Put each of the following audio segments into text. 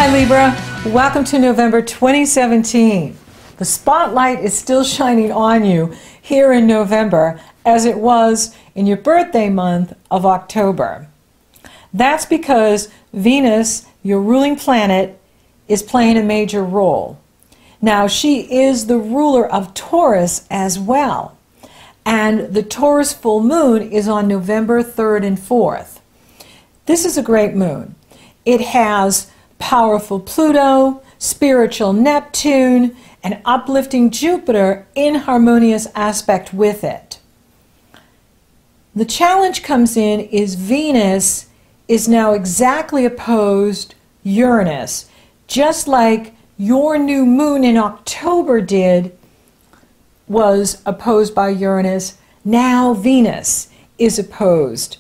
Hi Libra, welcome to November 2017. The spotlight is still shining on you here in November as it was in your birthday month of October. That's because Venus, your ruling planet, is playing a major role. Now she is the ruler of Taurus as well. And the Taurus full moon is on November 3rd and 4th. This is a great moon. It has powerful Pluto, spiritual Neptune, and uplifting Jupiter in harmonious aspect with it. The challenge comes in is Venus is now exactly opposed Uranus, just like your new moon in October was opposed by Uranus. Now Venus is opposed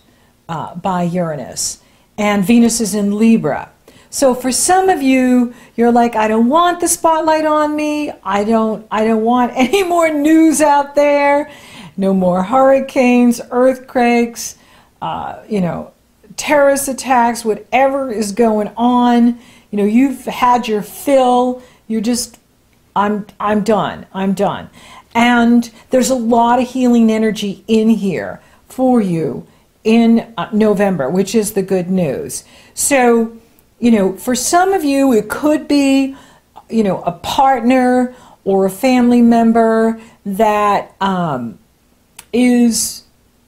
by Uranus, and Venus is in Libra. So for some of you, you're like, I don't want the spotlight on me. I don't want any more news out there. No more hurricanes, earthquakes, terrorist attacks, whatever is going on. You know, you've had your fill. You're just, I'm done. I'm done. And there's a lot of healing energy in here for you in November, which is the good news. So, you know, for some of you, it could be, you know, a partner or a family member that is,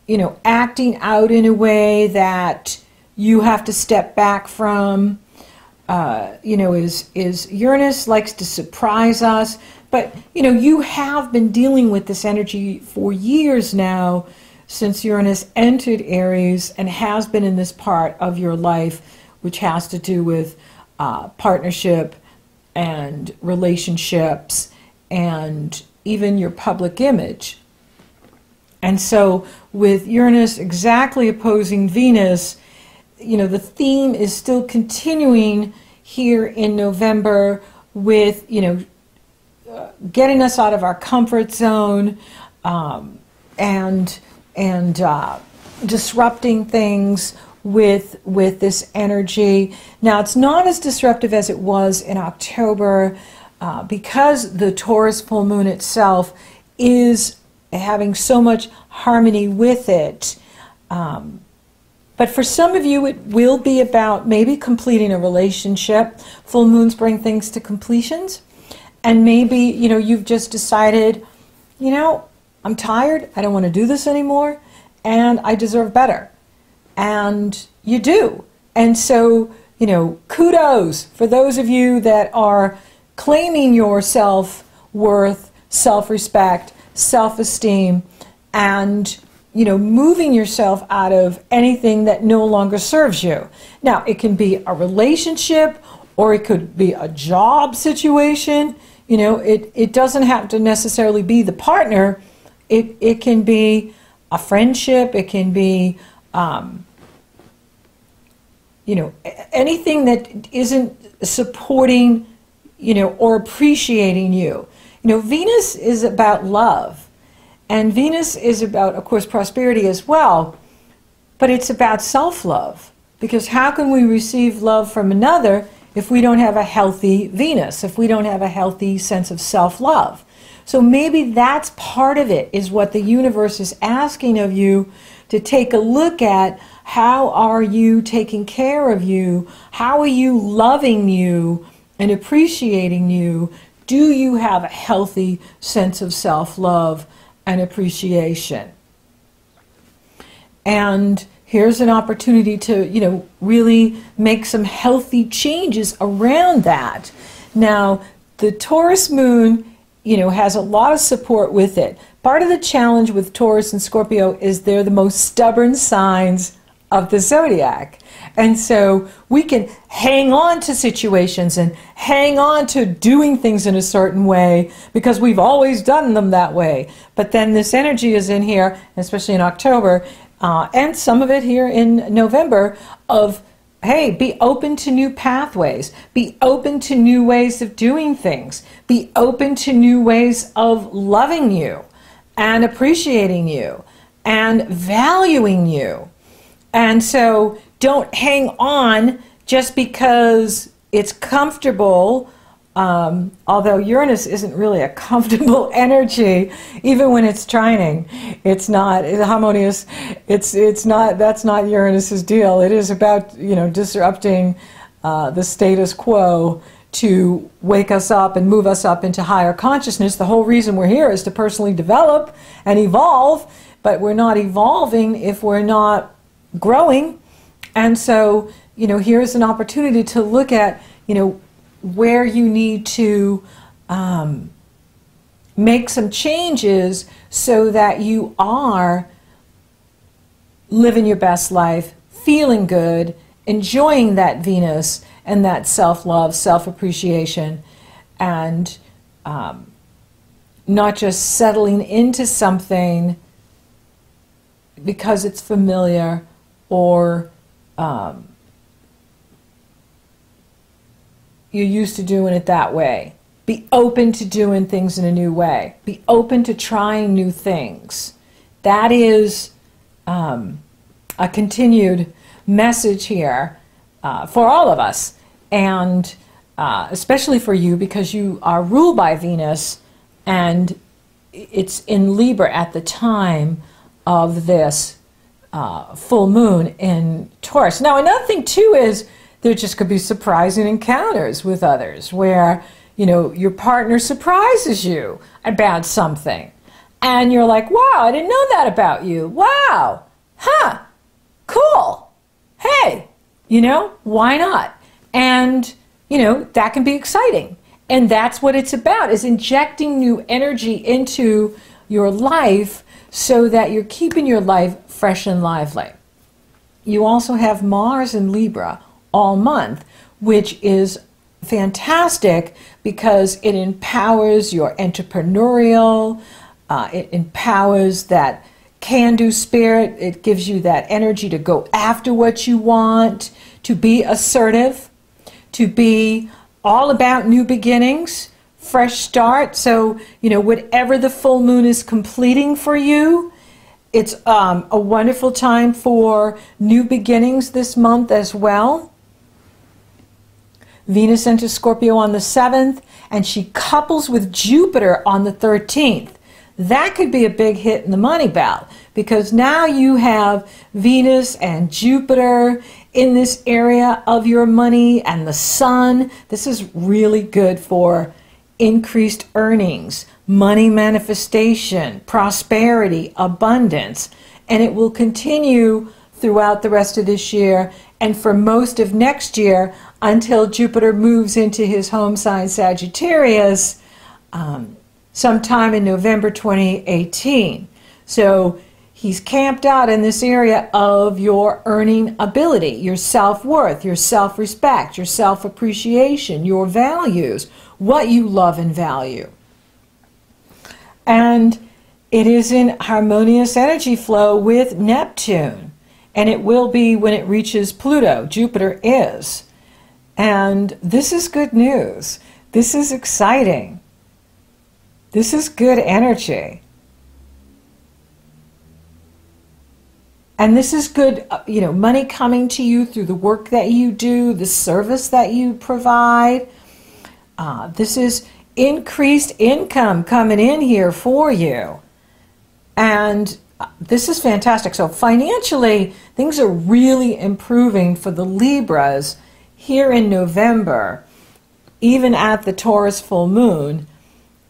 you know, acting out in a way that you have to step back from. You know, is Uranus likes to surprise us, but, you know, you have been dealing with this energy for years now since Uranus entered Aries and has been in this part of your life, which has to do with partnership and relationships and even your public image. And so with Uranus exactly opposing Venus, you know, the theme is still continuing here in November with, you know, getting us out of our comfort zone and disrupting things with this energy. Now it's not as disruptive as it was in October because the Taurus full moon itself is having so much harmony with it. But for some of you, it will be about maybe completing a relationship. Full moons bring things to completions. And maybe, you know, you've just decided, you know, I'm tired. I don't want to do this anymore. And I deserve better. And you do. And so, you know, kudos for those of you that are claiming your self-worth, self-respect, self-esteem, and, you know, moving yourself out of anything that no longer serves you. Now, it can be a relationship or it could be a job situation. You know, it doesn't have to necessarily be the partner. It can be a friendship. It can be, you know, anything that isn't supporting, you know, or appreciating you. You know, Venus is about love. And Venus is about, of course, prosperity as well, but it's about self-love. Because how can we receive love from another if we don't have a healthy Venus, if we don't have a healthy sense of self-love? So maybe that's part of it, is what the universe is asking of you to take a look at. How are you taking care of you? How are you loving you and appreciating you? Do you have a healthy sense of self-love and appreciation? And here's an opportunity to, you know, really make some healthy changes around that. Now, the Taurus moon, you know, has a lot of support with it. Part of the challenge with Taurus and Scorpio is they're the most stubborn signs of the zodiac. And so we can hang on to situations and hang on to doing things in a certain way because we've always done them that way. But then this energy is in here, especially in October, and some of it here in November, of, hey, be open to new pathways. Be open to new ways of doing things. Be open to new ways of loving you and appreciating you and valuing you. And so don't hang on just because it's comfortable, although Uranus isn't really a comfortable energy, even when it's trining. It's not harmonious. It's not, that's not Uranus's deal. It is about, you know, disrupting the status quo to wake us up and move us up into higher consciousness. The whole reason we're here is to personally develop and evolve, but we're not evolving if we're not growing. And so, you know, here's an opportunity to look at, you know, where you need to make some changes so that you are living your best life, feeling good, enjoying that Venus and that self-love, self-appreciation, and not just settling into something because it's familiar or you're used to doing it that way. Be open to doing things in a new way. Be open to trying new things. That is a continued message here for all of us, and especially for you because you are ruled by Venus, and it's in Libra at the time of this full moon in Taurus. Now, another thing too is there just could be surprising encounters with others where, you know, your partner surprises you about something. And you're like, wow, I didn't know that about you. Wow. Huh. Cool. Hey, you know, why not? And, you know, that can be exciting. And that's what it's about, is injecting new energy into your life so that you're keeping your life fresh and lively. You also have Mars in Libra all month, which is fantastic because it empowers your entrepreneurial, it empowers that can-do spirit, it gives you that energy to go after what you want, to be assertive, to be all about new beginnings, fresh start. So, you know, whatever the full moon is completing for you, it's a wonderful time for new beginnings this month as well. Venus enters Scorpio on the 7th, and she couples with Jupiter on the 13th. That could be a big hit in the money belt, because now you have Venus and Jupiter in this area of your money, and the Sun. This is really good for increased earnings, money manifestation, prosperity, abundance, and it will continue throughout the rest of this year and for most of next year until Jupiter moves into his home sign Sagittarius sometime in November 2018. So he's camped out in this area of your earning ability, your self-worth, your self-respect, your self-appreciation, your values, what you love and value. And it is in harmonious energy flow with Neptune. And it will be when it reaches Pluto. Jupiter is. And this is good news. This is exciting. This is good energy. And this is good, you know, money coming to you through the work that you do, the service that you provide. This is increased income coming in here for you. And this is fantastic. So financially, things are really improving for the Libras here in November, even at the Taurus full moon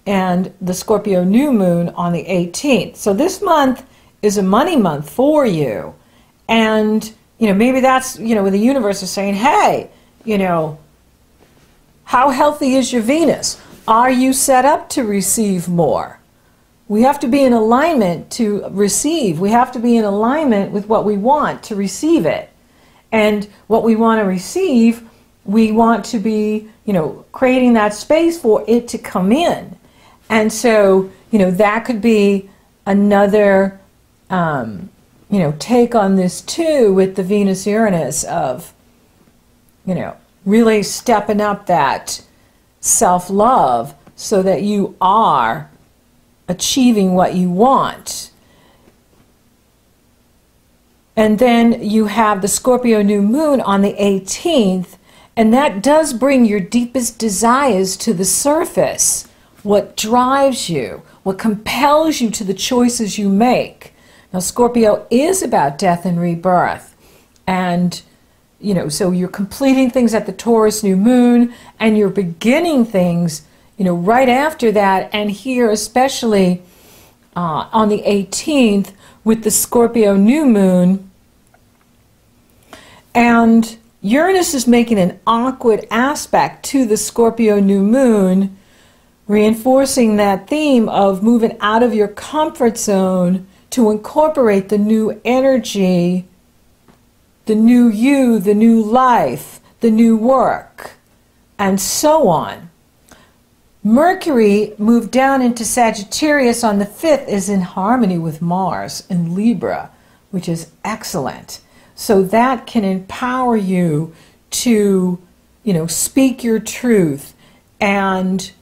and the Scorpio new moon on the 18th. So this month is a money month for you. And, you know, maybe that's, you know, the universe is saying, hey, you know, how healthy is your Venus? Are you set up to receive more? We have to be in alignment to receive. We have to be in alignment with what we want to receive it. And what we want to receive, we want to be, you know, creating that space for it to come in. And so, you know, that could be another, you know, take on this too with the Venus-Uranus of, you know, really stepping up that self-love so that you are achieving what you want. And then you have the Scorpio new moon on the 18th, And that does bring your deepest desires to the surface. What drives you, what compels you to the choices you make. Now, Scorpio is about death and rebirth. And, you know, so you're completing things at the Taurus new moon, and you're beginning things, you know, right after that. And here, especially on the 18th, with the Scorpio new moon. And Uranus is making an awkward aspect to the Scorpio new moon, reinforcing that theme of moving out of your comfort zone to incorporate the new energy, the new you, the new life, the new work, and so on. Mercury moved down into Sagittarius on the 5th is in harmony with Mars in Libra, which is excellent. So that can empower you to, you know, speak your truth and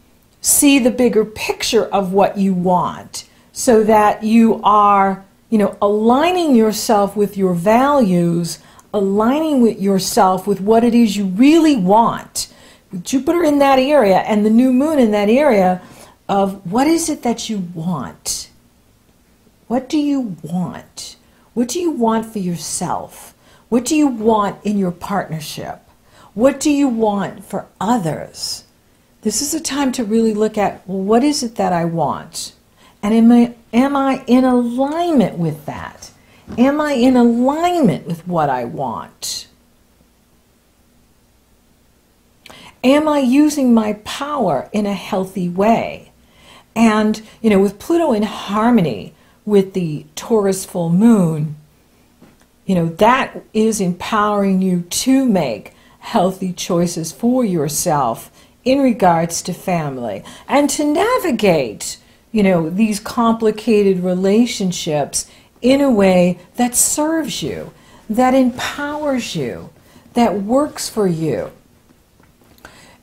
see the bigger picture of what you want, so that you are, you know, aligning yourself with your values, aligning with yourself with what it is you really want. With Jupiter in that area and the new moon in that area of what is it that you want? What do you want? What do you want for yourself? What do you want in your partnership? What do you want for others? This is a time to really look at, well, what is it that I want? And am I in alignment with that? Am I in alignment with what I want? Am I using my power in a healthy way? And, you know, with Pluto in harmony with the Taurus full moon, you know, that is empowering you to make healthy choices for yourself in regards to family and to navigate, you know, these complicated relationships in a way that serves you, that empowers you, that works for you.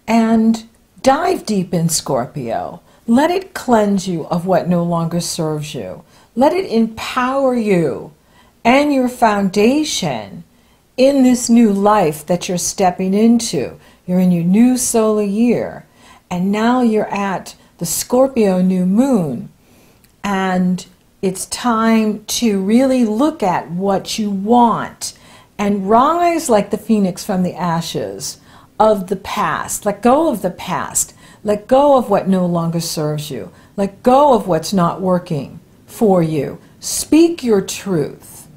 And dive deep in Scorpio. Let it cleanse you of what no longer serves you. Let it empower you and your foundation in this new life that you're stepping into. You're in your new solar year, and now you're at the Scorpio new moon, and it's time to really look at what you want and rise like the phoenix from the ashes of the past. Let go of the past. Let go of what no longer serves you. Let go of what's not working for you. Speak your truth.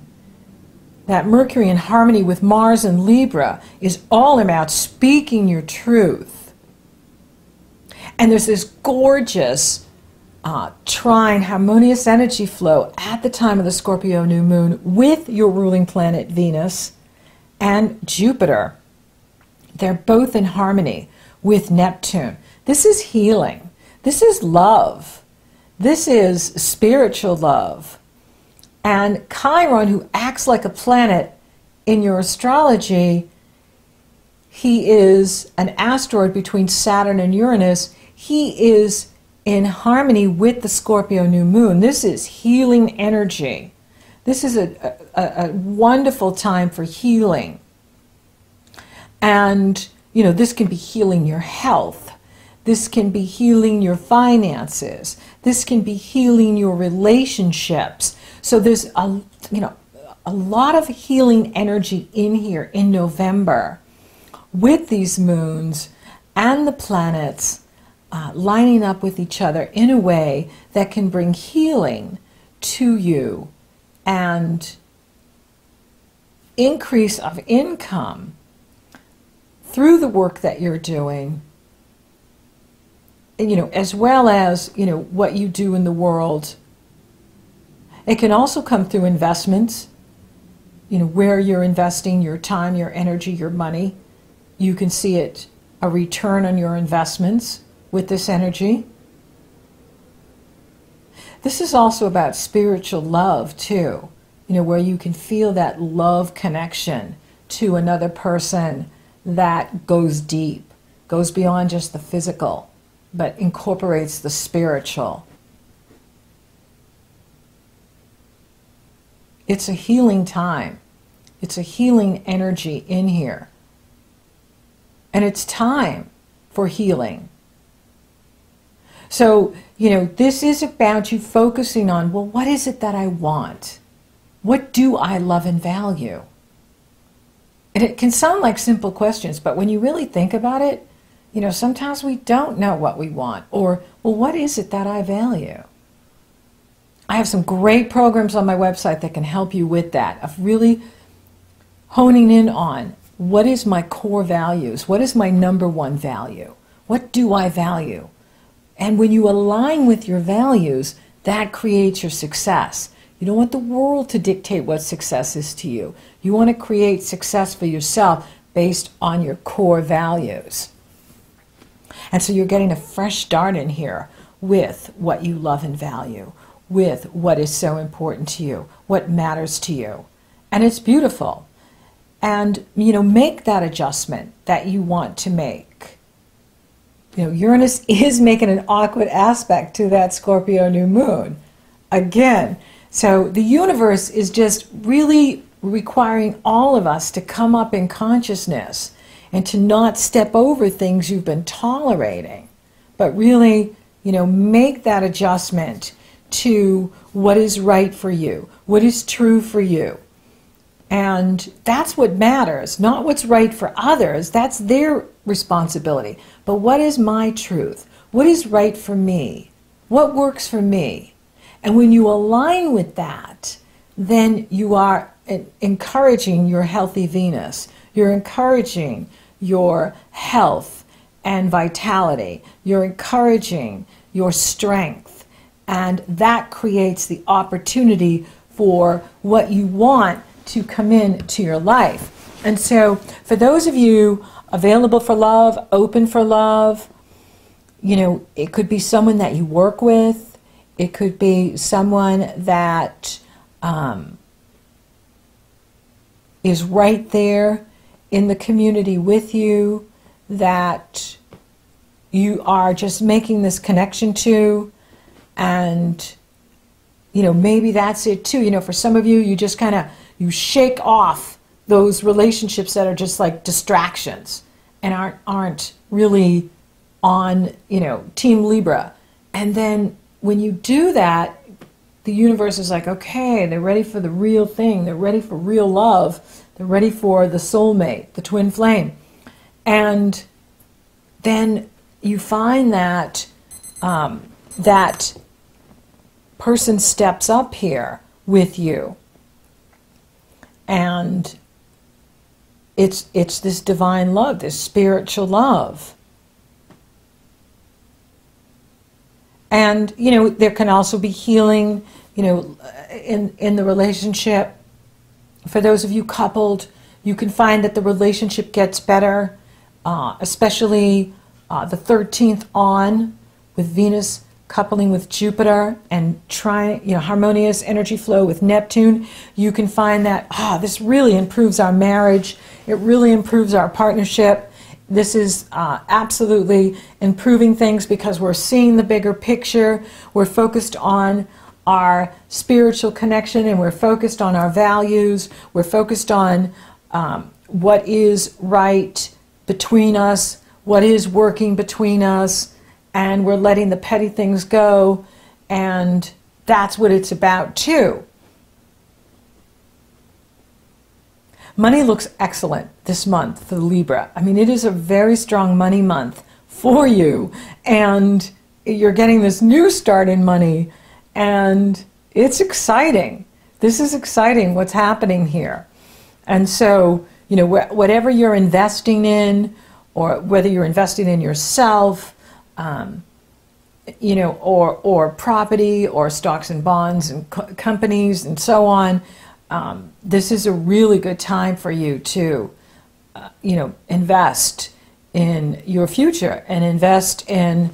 That Mercury in harmony with Mars and Libra is all about speaking your truth. And there's this gorgeous trine, harmonious energy flow at the time of the Scorpio new moon with your ruling planet Venus and Jupiter. They're both in harmony with Neptune. This is healing. This is love. This is spiritual love. And Chiron, who acts like a planet in your astrology, he is an asteroid between Saturn and Uranus. He is in harmony with the Scorpio new moon. This is healing energy. This is a wonderful time for healing. And, you know, this can be healing your health. This can be healing your finances. This can be healing your relationships. So there's a lot of healing energy in here in November with these moons and the planets lining up with each other in a way that can bring healing to you and increase of income through the work that you're doing, you know, as well as, you know, what you do in the world. It can also come through investments, you know, where you're investing your time, your energy, your money. You can see it, a return on your investments with this energy. This is also about spiritual love too, you know, where you can feel that love connection to another person that goes deep, goes beyond just the physical, but incorporates the spiritual. It's a healing time. It's a healing energy in here. And it's time for healing. So, this is about you focusing on, well, what is it that I want? What do I love and value? And it can sound like simple questions, but when you really think about it, sometimes we don't know what we want, or, well, what is it that I value? I have some great programs on my website that can help you with that, of really honing in on what is my core values, what is my number one value, what do I value? And when you align with your values, that creates your success. You don't want the world to dictate what success is to you. You want to create success for yourself based on your core values. And so you're getting a fresh start in here with what you love and value, with what is so important to you, what matters to you. And it's beautiful. And, make that adjustment that you want to make. Uranus is making an awkward aspect to that Scorpio new moon. Again, so the universe is just really requiring all of us to come up in consciousness and to not step over things you've been tolerating, but really, make that adjustment to what is right for you, what is true for you. And that's what matters, not what's right for others. That's their responsibility. But what is my truth? What is right for me? What works for me? And when you align with that, then you are encouraging your healthy Venus. You're encouraging your health and vitality. You're encouraging your strength. And that creates the opportunity for what you want to come into your life. And so for those of you available for love, open for love, it could be someone that you work with. It could be someone that is right there in the community with you, that you are just making this connection to. And, maybe that's it too. For some of you, you just you shake off those relationships that are just like distractions and aren't really on, Team Libra. And then when you do that, the universe is like, okay, they're ready for the real thing. They're ready for real love. They're ready for the soulmate, the twin flame. And then you find that that person steps up here with you. And it's this divine love, this spiritual love. And, there can also be healing, in the relationship. For those of you coupled, you can find that the relationship gets better, especially the 13th on, with Venus coupling with Jupiter and harmonious energy flow with Neptune. You can find that, this really improves our marriage. It really improves our partnership. This is absolutely improving things because we're seeing the bigger picture. We're focused on our spiritual connection, and we're focused on our values. We're focused on what is right between us, what is working between us, and we're letting the petty things go, and that's what it's about too. Money looks excellent this month for Libra. I mean, it is a very strong money month for you, and you're getting this new start in money, and it's exciting. This is exciting what's happening here. And so, whatever you're investing in, or whether you're investing in yourself, or property, or stocks and bonds and companies and so on, this is a really good time for you to, invest in your future and invest in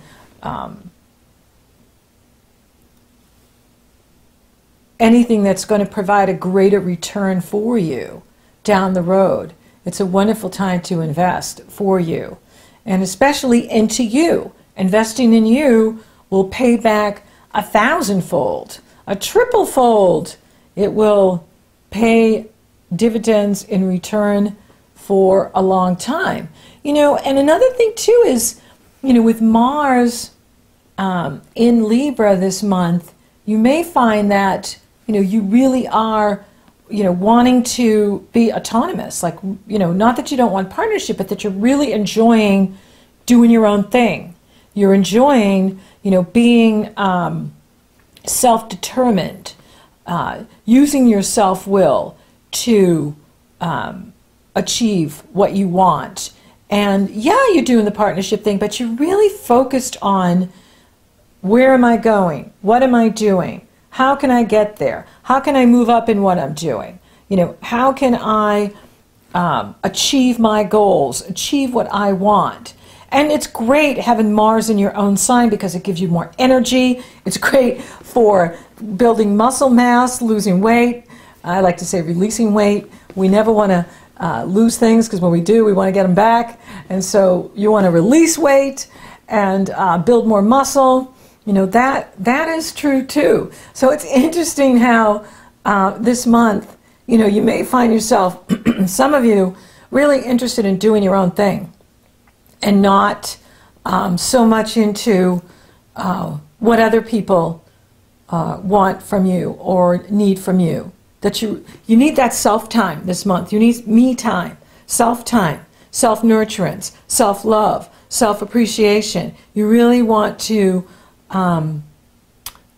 anything that's going to provide a greater return for you down the road. It's a wonderful time to invest for you, and especially into you. Investing in you will pay back 1,000-fold, a triple-fold. It will pay dividends in return for a long time. You know, and another thing too is, you know, with Mars in Libra this month, you may find that, you know, you really are, you know, wanting to be autonomous. Like, you know, not that you don't want partnership, but that you're really enjoying doing your own thing. You're enjoying, you know, being self-determined, using your self-will to achieve what you want. And yeah, you're doing the partnership thing, but you're really focused on, where am I going? What am I doing? How can I get there? How can I move up in what I'm doing? You know, how can I achieve my goals, achieve what I want? And it's great having Mars in your own sign because it gives you more energy. It's great for building muscle mass, losing weight. I like to say releasing weight. We never want to lose things, because when we do, we want to get them back. And so you want to release weight and build more muscle. You know, that is true too. So it's interesting how this month, you know, you may find yourself, some of you, really interested in doing your own thing and not so much into what other people want from you or need from you. That you need that self-time this month. You need me time, self-time, self-nurturance, self-love, self-appreciation. You really want to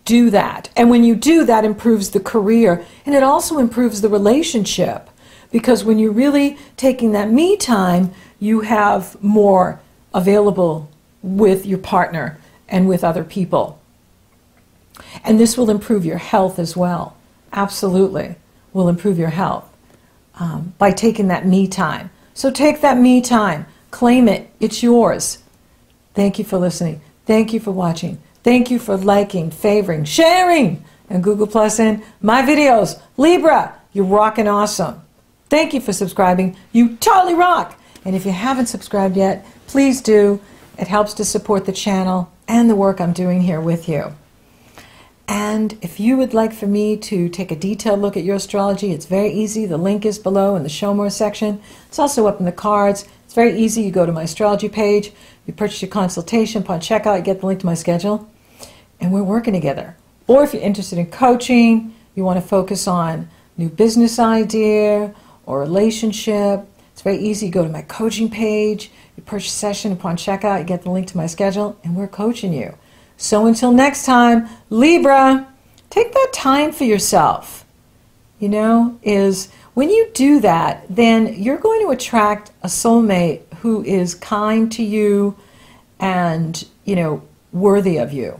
do that. And when you do, that improves the career, and it also improves the relationship, because when you're really taking that me time, you have more available with your partner and with other people. And this will improve your health as well. Absolutely will improve your health by taking that me time. So take that me time, claim it, it's yours. Thank you for listening. Thank you for watching. Thank you for liking, favoring, sharing, and Google Plus in my videos. Libra, you're rocking awesome. Thank you for subscribing. You totally rock. And if you haven't subscribed yet, please do. It helps to support the channel and the work I'm doing here with you. And if you would like for me to take a detailed look at your astrology, it's very easy. The link is below in the Show More section. It's also up in the cards. It's very easy. You go to my astrology page, you purchase your consultation. Upon checkout, you get the link to my schedule, and we're working together. Or if you're interested in coaching, you want to focus on new business idea or relationship, it's very easy. You go to my coaching page, you purchase a session. Upon checkout, you get the link to my schedule, and we're coaching you. So until next time, Libra, take that time for yourself. You know, is when you do that, then you're going to attract a soulmate who is kind to you and, you know, worthy of you.